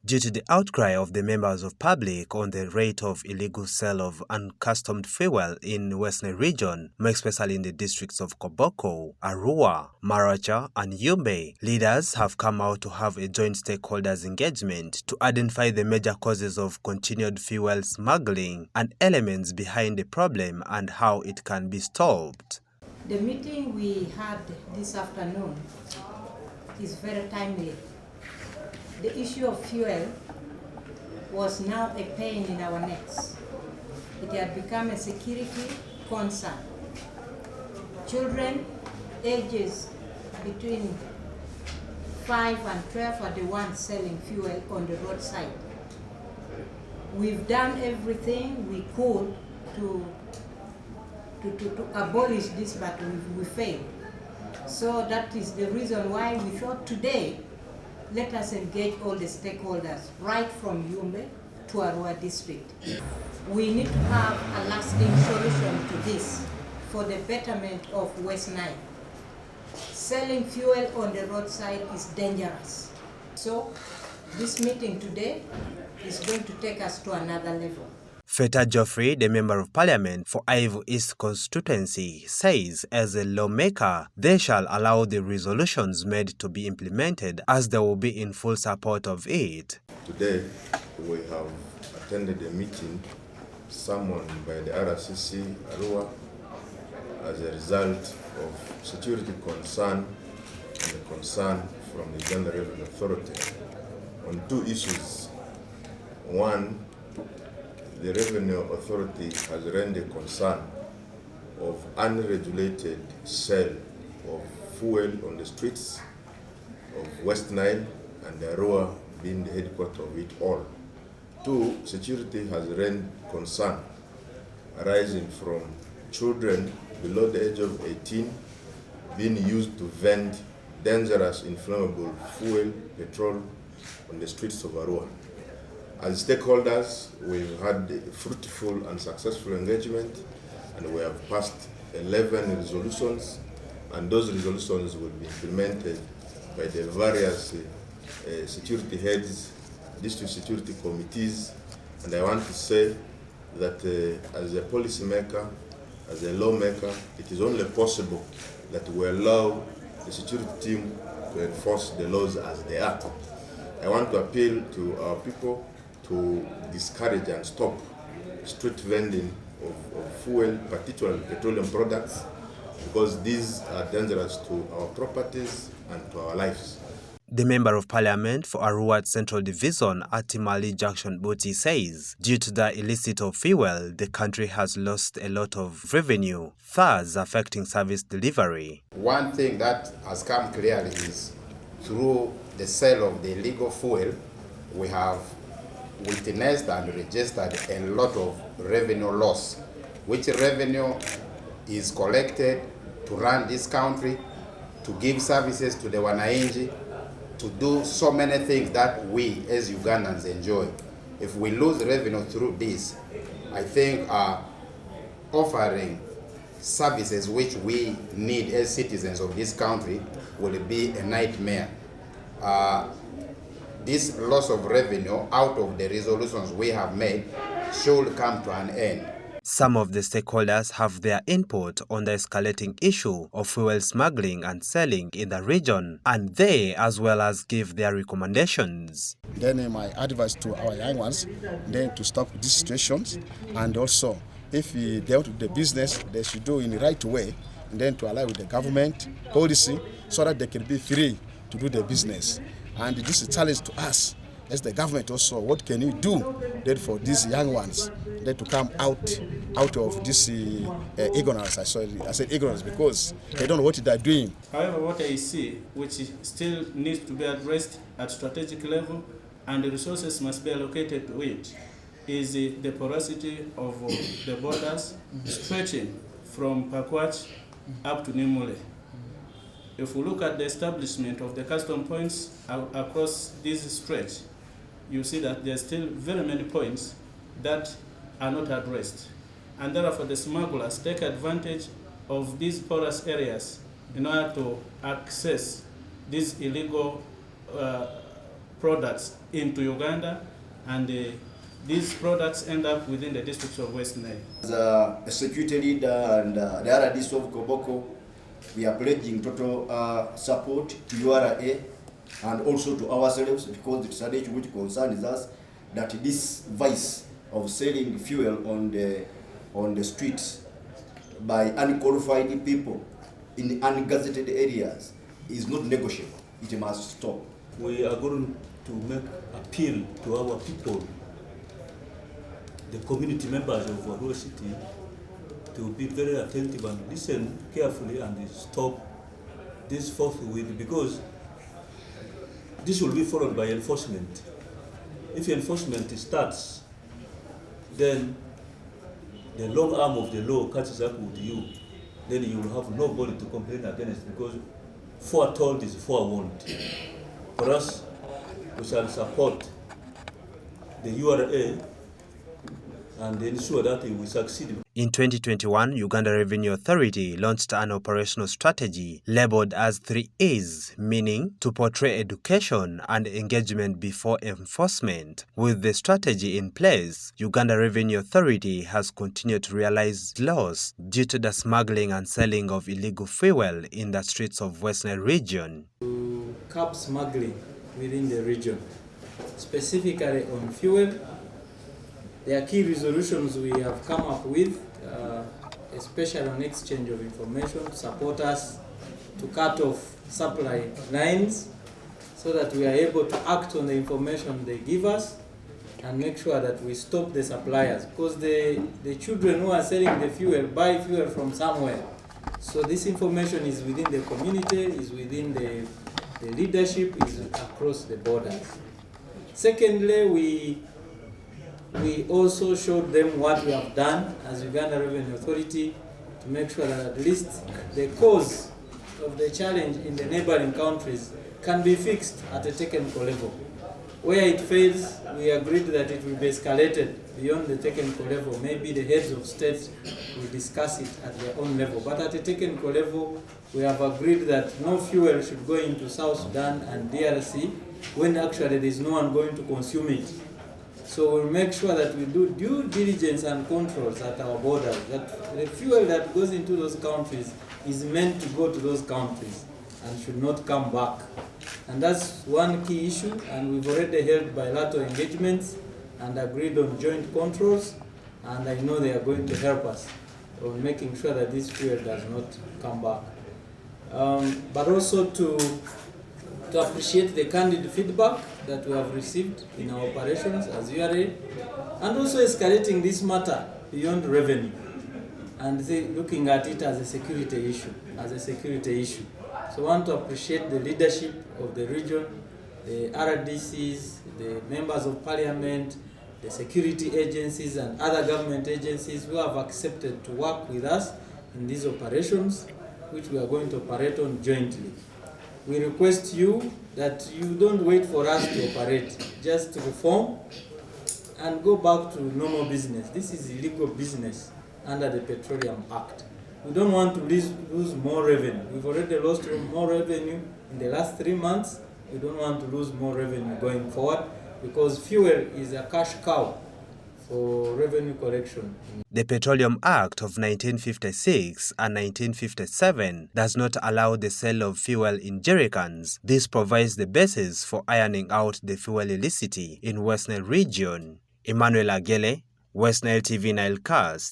due to the outcry of the members of public on the rate of illegal sale of unaccustomed fuel in Western region, more especially in the districts of Koboko, Arua, Maracha, and Yumbe. Leaders have come out to have a joint stakeholders engagement to identify the major causes of continued fuel smuggling and elements behind the problem and how it can be stopped. The meeting we had this afternoon is very timely. The issue of fuel was now a pain in our necks. It had become a security concern. Children ages between 5 and 12 are the ones selling fuel on the roadside. We've done everything we could to abolish this, but we failed. So that is the reason why we thought today, let us engage all the stakeholders, right from Yumbe to Arua district. We need to have a lasting solution to this for the betterment of West Nile. Selling fuel on the roadside is dangerous. So this meeting today is going to take us to another level. Feta Geoffrey, the Member of Parliament for Ivo East constituency, says as a lawmaker, they shall allow the resolutions made to be implemented as they will be in full support of it. Today, we have attended a meeting summoned by the RCC Arua as a result of security concern and a concern from the General Revenue Authority on two issues. One, the Revenue Authority has raised a concern of unregulated sale of fuel on the streets of West Nile and Arua being the headquarters of it all. Two, security has raised concern arising from children below the age of 18 being used to vend dangerous inflammable fuel, petrol on the streets of Arua. As stakeholders, we've had fruitful and successful engagement, and we have passed 11 resolutions, and those resolutions will be implemented by the various security heads, district security committees. And I want to say that as a policymaker, as a lawmaker, it is only possible that we allow the security team to enforce the laws as they are. I want to appeal to our people to discourage and stop street vending of fuel, particularly petroleum products, because these are dangerous to our properties and to our lives. The Member of Parliament for Arua Central Division, Atimali Jackson Boti, says due to the illicit of fuel, the country has lost a lot of revenue, thus affecting service delivery. One thing that has come clearly is through the sale of the illegal fuel, we have witnessed and registered a lot of revenue loss, which revenue is collected to run this country, to give services to the Wananchi, to do so many things that we as Ugandans enjoy. If we lose revenue through this, I think offering services which we need as citizens of this country will be a nightmare. This loss of revenue out of the resolutions we have made should come to an end. Some of the stakeholders have their input on the escalating issue of fuel smuggling and selling in the region, and they as well as give their recommendations. Then my advice to our young ones, then to stop these situations, and also if they want to do the business, they should do in the right way, and then to allow with the government policy so that they can be free to do the business. And this is a challenge to us as the government also. What can you do then for these young ones then to come out of this ignorance? I said ignorance because they don't know what they're doing. However, what I see, which still needs to be addressed at strategic level and the resources must be allocated to it, is the porosity of the borders stretching from Pakwach up to Nimule. If we look at the establishment of the custom points across this stretch, you see that there are still very many points that are not addressed. And therefore the smugglers take advantage of these porous areas in order to access these illegal products into Uganda, and these products end up within the districts of West Nile. As a security leader and the RDC of Koboko, we are pledging total support to URA and also to ourselves, because it's an issue which concerns us, that this vice of selling fuel on the streets by unqualified people in ungazetted areas is not negotiable. It must stop. We are going to make appeal to our people, the community members of Arua City, to be very attentive and listen carefully and stop this forthwith, because this will be followed by enforcement. If enforcement starts, then the long arm of the law catches up with you. Then you will have nobody to complain against, because foretold is forewarned. For us, we shall support the URA and ensure that we succeed. In 2021, Uganda Revenue Authority launched an operational strategy labeled as 3A's, meaning to portray education and engagement before enforcement. With the strategy in place, Uganda Revenue Authority has continued to realize loss due to the smuggling and selling of illegal fuel in the streets of West Nile region. To curb smuggling within the region, specifically on fuel, there are key resolutions we have come up with, especially on exchange of information, to support us to cut off supply lines so that we are able to act on the information they give us and make sure that we stop the suppliers, because the children who are selling the fuel buy fuel from somewhere. So this information is within the community, is within the leadership, is across the borders. Secondly, we also showed them what we have done as Uganda Revenue Authority to make sure that at least the cause of the challenge in the neighboring countries can be fixed at a technical level. Where it fails, we agreed that it will be escalated beyond the technical level. Maybe the heads of state will discuss it at their own level. But at a technical level, we have agreed that no fuel should go into South Sudan and DRC when actually there is no one going to consume it. So we'll make sure that we do due diligence and controls at our borders, that the fuel that goes into those countries is meant to go to those countries and should not come back. And that's one key issue, and we've already held bilateral engagements and agreed on joint controls, and I know they are going to help us on making sure that this fuel does not come back. But also to appreciate the candid feedback that we have received in our operations as URA, and also escalating this matter beyond revenue and looking at it as a security issue. So I want to appreciate the leadership of the region, the RDCs, the members of parliament, the security agencies and other government agencies who have accepted to work with us in these operations, which we are going to operate on jointly. We request you that you don't wait for us to operate, just to reform and go back to normal business. This is illegal business under the Petroleum Act. We don't want to lose more revenue. We've already lost more revenue in the last 3 months. We don't want to lose more revenue going forward, because fuel is a cash cow for revenue collection. The Petroleum Act of 1956 and 1957 does not allow the sale of fuel in jerrycans. This provides the basis for ironing out the fuel illicity in West Nile region. Emmanuel Agele, West Nile TV Nilecast.